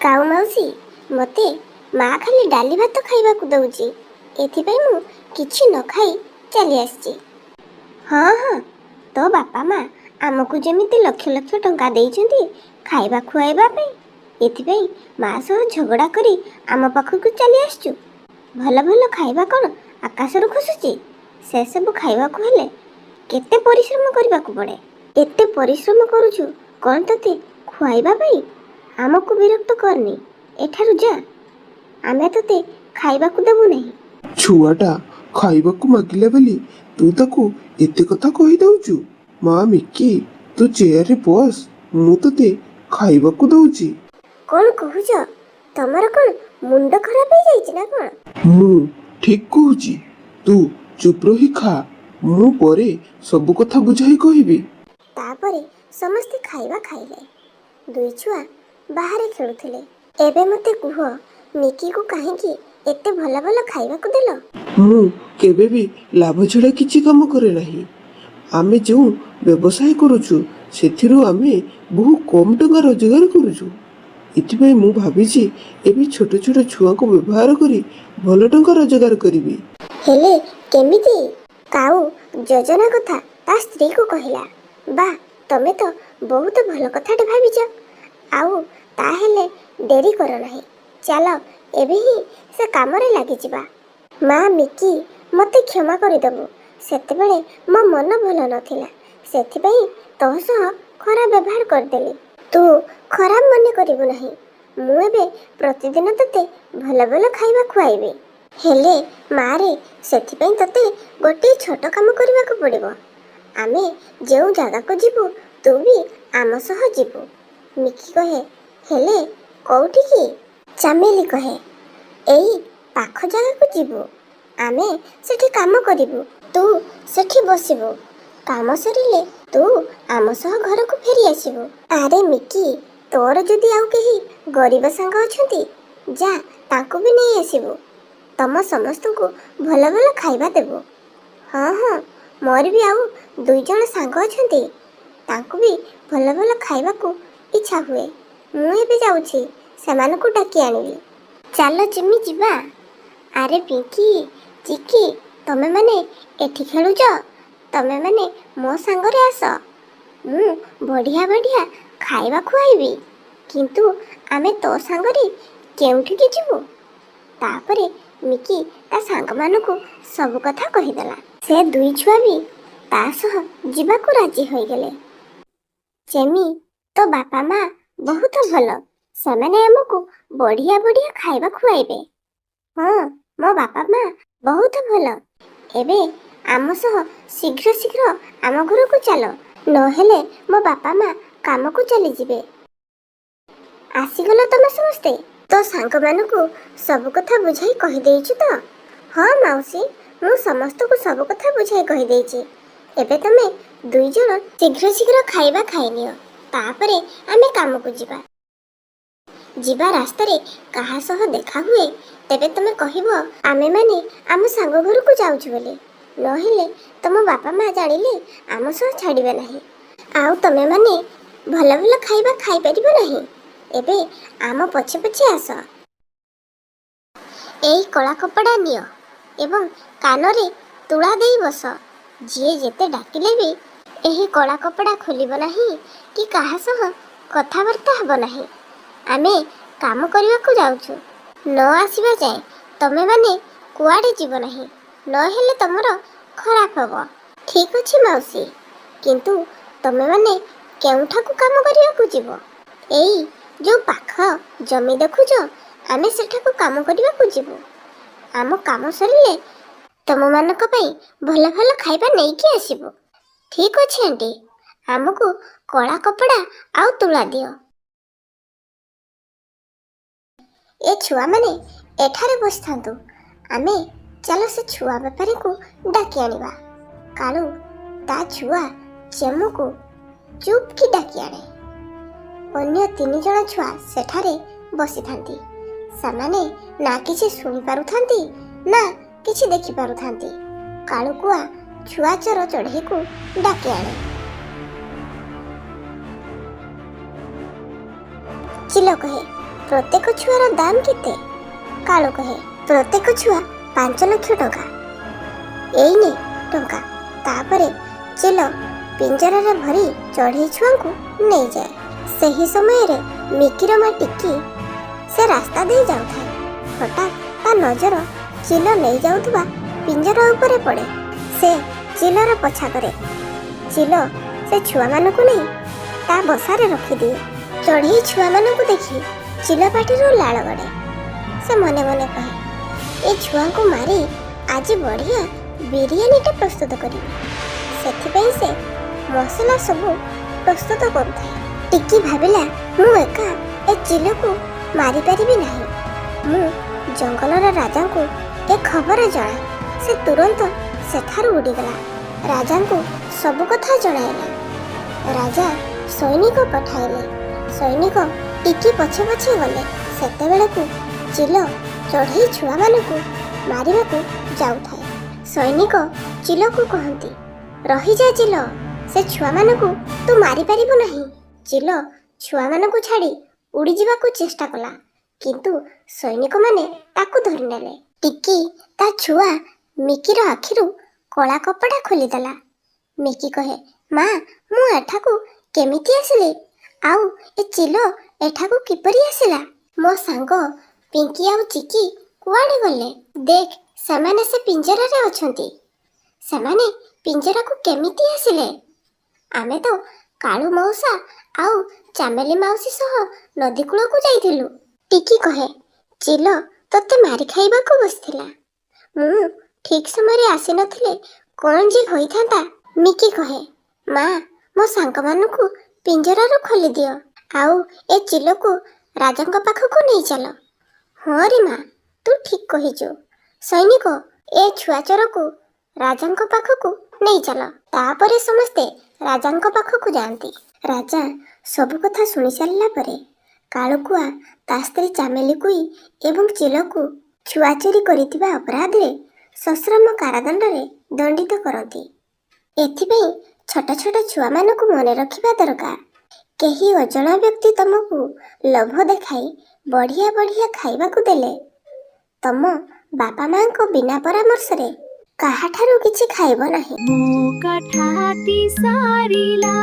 କାଉ ମାଉସୀ ମତେ ମା ଖାଲି ଡାଲି ଭାତ ଖାଇବାକୁ ଦଉଛି, ଏଥିପାଇଁ ମୁଁ କିଛି ନ ଖାଇ ଚାଲି ଆସିଛି। ହଁ ହଁ, ତୋ ବାପା ମା ଆମକୁ ଯେମିତି ଲକ୍ଷ ଲକ୍ଷ ଟଙ୍କା ଦେଇଛନ୍ତି ଖାଇବା ଖୁଆଇବା ପାଇଁ, ଏଥିପାଇଁ ମା ସହ ଝଗଡ଼ା କରି ଆମ ପାଖକୁ ଚାଲି ଆସିଛୁ। ଭଲ ଭଲ ଖାଇବା କ'ଣ ଆକାଶରୁ ଖସୁଛି? ସେସବୁ ଖାଇବାକୁ ହେଲେ କେତେ ପରିଶ୍ରମ କରିବାକୁ ପଡ଼େ। ଏତେ ପରିଶ୍ରମ କରୁଛୁ କ'ଣ ତୋତେ ଖୁଆଇବା ପାଇଁ? ଆମକୁ ବିରକ୍ତ କରନି, ଏଠାରୁ ଯା, ଆମେ ତୋତେ ଖାଇବାକୁ ଦେବୁ ନାହିଁ। ଛୁଆଟା ଖାଇବାକୁ ମାଗିଲା ବୋଲି ତୁ ତାକୁ ଏତେ କଥା କହିଦେଉଛୁ? ମା ମିକି, ତୁ ଚେୟାରରେ ବସ, ମୁଁ ତୋତେ ଖାଇବାକୁ ଦଉଛି। କ'ଣ କହୁଛ? ତମର କ'ଣ ମୁଣ୍ଡ ଖରାପ ହେଇଯାଇଛି ନା କ'ଣ? ମୁଁ ଠିକ କହୁଛି, ତୁ ଚୁପ ରହି ଖା, ମୁଁ ପରେ ସବୁ କଥା ବୁଝାଇ କହିବି। ତାପରେ ସମସ୍ତେ ଖାଇବା ଖାଇଲେ। ଦୁଇ ଛୁଆ ବାହାରେ ଖେଳୁଥିଲେ। ଏବେ ମୋତେ କୁହ, ମିକିକୁ କାହିଁକି ଏତେ ଭଲ ଭଲ ଖାଇବାକୁ ଦେଲ? ମୁଁ କେବେ ବି ଲାଭ ଛଡ଼ା କିଛି କାମ କରେ ନାହିଁ। ଆମେ ଯେଉଁ ବ୍ୟବସାୟ କରୁଛୁ ସେଥିରୁ ଆମେ ବହୁ କମ୍ ଟଙ୍କା ରୋଜଗାର କରୁଛୁ। ଏଥିପାଇଁ ମୁଁ ଭାବିଛି ଏବେ ଛୋଟ ଛୋଟ ଛୁଆଙ୍କୁ ବ୍ୟବହାର କରି ଭଲ ଟଙ୍କା ରୋଜଗାର କରିବି। ହେଲେ କେମିତି? କାଉ ଯୋଜନା କଥା ତା ସ୍ତ୍ରୀକୁ କହିଲା। ବା, ତମେ ତ ବହୁତ ଭଲ କଥାଟେ ଭାବିଛ। ଆଉ ତାହେଲେ ଡେରି କର ନାହିଁ, ଚାଲ ଏବେ ହିଁ ସେ କାମରେ ଲାଗିଯିବା। ମା ମିକି, ମୋତେ କ୍ଷମା କରିଦେବୁ। ସେତେବେଳେ ମୋ ମନ ଭଲ ନଥିଲା, ସେଥିପାଇଁ ତୋ ସହ ଖରାପ ବ୍ୟବହାର କରିଦେଲି। ତୁ ଖରାପ ମନେ କରିବୁ ନାହିଁ। ମୁଁ ଏବେ ପ୍ରତିଦିନ ତୋତେ ଭଲ ଭଲ ଖାଇବା ଖୁଆଇବି। ହେଲେ ମାରେ, ସେଥିପାଇଁ ତୋତେ ଗୋଟିଏ ଛୋଟ କାମ କରିବାକୁ ପଡ଼ିବ। ଆମେ ଯେଉଁ ଜାଗାକୁ ଯିବୁ ତୁ ବି ଆମ ସହ ଯିବୁ। ମିକି କହେ, ହେଲେ କୋଉଠିକି? ଚାମେଲି କହେ, ଏଇ ପାଖ ଜାଗାକୁ ଯିବୁ। ଆମେ ସେଠି କାମ କରିବୁ, ତୁ ସେଠି ବସିବୁ। କାମ ସରିଲେ ତୁ ଆମ ସହ ଘରକୁ ଫେରି ଆସିବୁ। ଆରେ ମିକି, ତୋର ଯଦି ଆଉ କେହି ଗରିବ ସାଙ୍ଗ ଅଛନ୍ତି, ଯା ତାଙ୍କୁ ବି ନେଇ ଆସିବୁ। ତମ ସମସ୍ତଙ୍କୁ ଭଲ ଭଲ ଖାଇବା ଦେବୁ। ହଁ ହଁ, ମୋର ବି ଆଉ 2 ଜଣ ସାଙ୍ଗ ଅଛନ୍ତି, ତାଙ୍କୁ ବି ଭଲ ଭଲ ଖାଇବାକୁ ଇଚ୍ଛା ହୁଏ। ମୁଁ ଏବେ ଯାଉଛି, ସେମାନଙ୍କୁ ଡାକି ଆଣିବି। ଚାଲ ଜିମି ଯିବା। ଆରେ ପିଙ୍କି, ଚିକି, ତମେମାନେ ଏଠି ଖେଳୁଛ? ତମେମାନେ ମୋ ସାଙ୍ଗରେ ଆସ, ମୁଁ ବଢ଼ିଆ ବଢ଼ିଆ ଖାଇବା ଖୁଆଇବି। କିନ୍ତୁ ଆମେ ତୋ ସାଙ୍ଗରେ କେଉଁଠିକି ଯିବୁ? ତାପରେ ମିକି ତା ସାଙ୍ଗମାନଙ୍କୁ ସବୁ କଥା କହିଦେଲା। ସେ 2 ଛୁଆ ବି ତା ସହ ଯିବାକୁ ରାଜି ହୋଇଗଲେ। ଚେମି, ତୋ ବାପା ମା ବହୁତ ଭଲ, ସେମାନେ ଆମକୁ ବଢ଼ିଆ ବଢ଼ିଆ ଖାଇବା ଖୁଆଇବେ। ହଁ, ମୋ ବାପା ମା ବହୁତ ଭଲ। ଏବେ ଆମ ସହ ଶୀଘ୍ର ଶୀଘ୍ର ଆମ ଘରକୁ ଚାଲ, ନହେଲେ ମୋ ବାପା ମା କାମକୁ ଚାଲିଯିବେ। ଆସିଗଲ ତମେ ସମସ୍ତେ? ତୋ ସାଙ୍ଗମାନଙ୍କୁ ସବୁ କଥା ବୁଝାଇ କହିଦେଇଛୁ ତ? ହଁ ମାଉସୀ, ମୁଁ ସମସ୍ତଙ୍କୁ ସବୁ କଥା ବୁଝାଇ କହିଦେଇଛି। ଏବେ ତମେ 2 ଜଣ ଶୀଘ୍ର ଶୀଘ୍ର ଖାଇବା ଖାଇନିଅ, ତାପରେ ଆମେ କାମକୁ ଯିବା। ଯିବା ରାସ୍ତାରେ କାହା ସହ ଦେଖା ହୁଏ, ତେବେ ତମେ କହିବ ଆମେମାନେ ଆମ ସାଙ୍ଗ ଘରକୁ ଯାଉଛୁ ବୋଲି। ନହେଲେ ତମ ବାପା ମା ଜାଣିଲେ ଆମ ସହ ଛାଡ଼ିବେ ନାହିଁ, ଆଉ ତମେମାନେ ଭଲ ଭଲ ଖାଇବା ଖାଇପାରିବ ନାହିଁ। ଏବେ ଆମ ପଛେ ପଛେ ଆସ। ଏଇ କଳା କପଡ଼ା ନିଅ ଏବଂ କାନରେ ତୁଳା ଦେଇ ବସ। ଯିଏ ଯେତେ ଡାକିଲେ ବି ଏହି କଳା କପଡ଼ା ଖୋଲିବ ନାହିଁ କି କାହା ସହ କଥାବାର୍ତ୍ତା ହେବ ନାହିଁ। ଆମେ କାମ କରିବାକୁ ଯାଉଛୁ, ନ ଆସିବା ଯାଏଁ ତମେମାନେ କୁଆଡ଼େ ଯିବ ନାହିଁ, ନହେଲେ ତମର ଖରାପ ହେବ। ଠିକ୍ ଅଛି ମାଉସୀ, କିନ୍ତୁ ତମେମାନେ କେଉଁଠାକୁ କାମ କରିବାକୁ ଯିବ? ଏଇ ଯେଉଁ ପାଖ ଜମି ଦେଖୁଛ, ଆମେ ସେଠାକୁ କାମ କରିବାକୁ ଯିବୁ। ଆମ କାମ ସରିଲେ ତମମାନଙ୍କ ପାଇଁ ଭଲ ଭଲ ଖାଇବା ନେଇକି ଆସିବୁ। ଠିକ୍ ଅଛି ଆଣ୍ଟି, ଆମକୁ କଳା କପଡ଼ା ଆଉ ତୁଳା ଦିଅ। ଏ ଛୁଆମାନେ ଏଠାରେ ବସିଥାନ୍ତୁ, ଆମେ ଚାଲ ସେ ଛୁଆ ବେପାରୀକୁ ଡାକି ଆଣିବା। କାଳୁ ତା ଛୁଆ ଚେମୁକୁ ଚୁପ୍ ଡାକି ଆଣେ। ଅନ୍ୟ 3 ଜଣ ଛୁଆ ସେଠାରେ ବସିଥାନ୍ତି। ସେମାନେ ନା କିଛି ଶୁଣିପାରୁଥାନ୍ତି ନା କିଛି ଦେଖିପାରୁଥାନ୍ତି। କାଳୁକୁଆ ଛୁଆ ଚୋର ଚଢ଼େଇକୁ ଡାକି ଆଣେ। ଚିଲ କହେ, ପ୍ରତ୍ୟେକ ଛୁଆର ଦାମ କେତେ? କାଳୁ କହେ, ପ୍ରତ୍ୟେକ ଛୁଆ 5 ଲକ୍ଷ ଟଙ୍କା। ଏଇ ନେ ଟଙ୍କା। ତାପରେ ଚିଲ ପିଞ୍ଜରାରେ ଭରି ଚଢ଼େଇ ଛୁଆଙ୍କୁ ନେଇଯାଏ। ସେହି ସମୟରେ ମିକିର ମା ଟିକି ସେ ରାସ୍ତା ଦେଇ ଯାଉଥାଏ। ହଠାତ୍ ତା ନଜର ଚିଲ ନେଇଯାଉଥିବା ପିଞ୍ଜରା ଉପରେ ପଡ଼େ। ସେ ଚିଲର ପଛା କରେ। ଚିଲ ସେ ଛୁଆମାନଙ୍କୁ ନେଇ ତା ବସାରେ ରଖିଦିଏ। ଚଢ଼େଇ ଛୁଆମାନଙ୍କୁ ଦେଖି ଚିଲ ପାଟିରୁ ଲାଳ ଗଡ଼େ। ସେ ମନେ ମନେ କହେ, ଏ ଛୁଆଙ୍କୁ ମାରି ଆଜି ବଢ଼ିଆ ବିରିୟାନୀଟା ପ୍ରସ୍ତୁତ କରିବି। ସେଥିପାଇଁ ସେ ମସଲା ସବୁ ପ୍ରସ୍ତୁତ କରୁଥାଏ। ଟିକି ଭାବିଲା, ମୁଁ ଏକା ଏ ଚିଲକୁ ମାରିପାରିବି ନାହିଁ। ମୁଁ ଜଙ୍ଗଲର ରାଜାଙ୍କୁ ଏ ଖବର ଜଣାଏ। ସେ ତୁରନ୍ତ ସେଠାରୁ ଉଡ଼ିଗଲା। ରାଜାଙ୍କୁ ସବୁ କଥା ଜଣାଇଲା। ରାଜା ସୈନିକ ପଠାଇଲେ। ସୈନିକ ଟିକି ପଛେ ପଛେ ଗଲେ। ସେତେବେଳକୁ ଚିଲ ଚଢ଼େଇ ଛୁଆମାନଙ୍କୁ ମାରିବାକୁ ଯାଉଥାଏ। ସୈନିକ ଚିଲକୁ କହନ୍ତି, ରହିଯା ଚିଲ, ସେ ଛୁଆମାନଙ୍କୁ ତୁ ମାରିପାରିବୁ ନାହିଁ। ଚିଲ ଛୁଆମାନଙ୍କୁ ଛାଡ଼ି ଉଡ଼ିଯିବାକୁ ଚେଷ୍ଟା କଲା, କିନ୍ତୁ ସୈନିକମାନେ ତାକୁ ଧରିନେଲେ। ଟିକି ତା ଛୁଆ ମିକିର ଆଖିରୁ କଳା କପଡ଼ା ଖୋଲିଦେଲା। ମିକି କହେ, ମା, ମୁଁ ଏଠାକୁ କେମିତି ଆସିଲି? ଆଉ ଏ ଚିଲ ଏଠାକୁ କିପରି ଆସିଲା? ମୋ ସାଙ୍ଗ ପିଙ୍କି ଆଉ ଚିକି କୁଆଡ଼େ ଗଲେ? ଦେଖ, ସେମାନେ ସେ ପିଞ୍ଜରାରେ ଅଛନ୍ତି। ସେମାନେ ପିଞ୍ଜରାକୁ କେମିତି ଆସିଲେ? ଆମେ ତ କାଳୁ ମଉସା ଆଉ ଚାମେଲି ମାଉସୀ ସହ ନଦୀ କୂଳକୁ ଯାଇଥିଲୁ। ଟିକି କହେ, ଚିଲ ତତେ ମାରି ଖାଇବାକୁ ବସିଥିଲା। ମୁଁ ଠିକ୍ ସମୟରେ ଆସିନଥିଲେ କ'ଣ ଯେ ହୋଇଥାନ୍ତା। ମିକି କହେ, ମା, ମୋ ସାଙ୍ଗମାନଙ୍କୁ ପିଞ୍ଜରାରୁ ଖୋଲିଦିଅ, ଆଉ ଏ ଚିଲକୁ ରାଜାଙ୍କ ପାଖକୁ ନେଇ ଚାଲ। ହଁ ରେ ମା, ତୁ ଠିକ୍ କହିଛୁ। ସୈନିକ, ଏ ଛୁଆଚୋରକୁ ରାଜାଙ୍କ ପାଖକୁ ନେଇ ଚାଲ। ତାପରେ ସମସ୍ତେ ରାଜାଙ୍କ ପାଖକୁ ଯାଆନ୍ତି। ରାଜା ସବୁ କଥା ଶୁଣି ସାରିଲା ପରେ କାଳୁକୁଆ ତା ସ୍ତ୍ରୀ ଚାମେଲିକୁଇ ଏବଂ ଚିଲକୁ ଛୁଆ ଚୋରି କରିଥିବା ଅପରାଧରେ ସଶ୍ରମ କାରାଦଣ୍ଡରେ ଦଣ୍ଡିତ କରନ୍ତି। ଏଥିପାଇଁ ଛୋଟ ଛୋଟ ଛୁଆମାନଙ୍କୁ ମନେ ରଖିବା ଦରକାର। କେହି ଅଜଣା ବ୍ୟକ୍ତି ତମକୁ ଲୋଭ ଦେଖାଇ ବଢ଼ିଆ ବଢ଼ିଆ ଖାଇବାକୁ ଦେଲେ ତମ ବାପା ମାଙ୍କ ବିନା ପରାମର୍ଶରେ କାହାଠାରୁ କିଛି ଖାଇବ ନାହିଁ। ମୋ କାଠାତି ସାରିଲା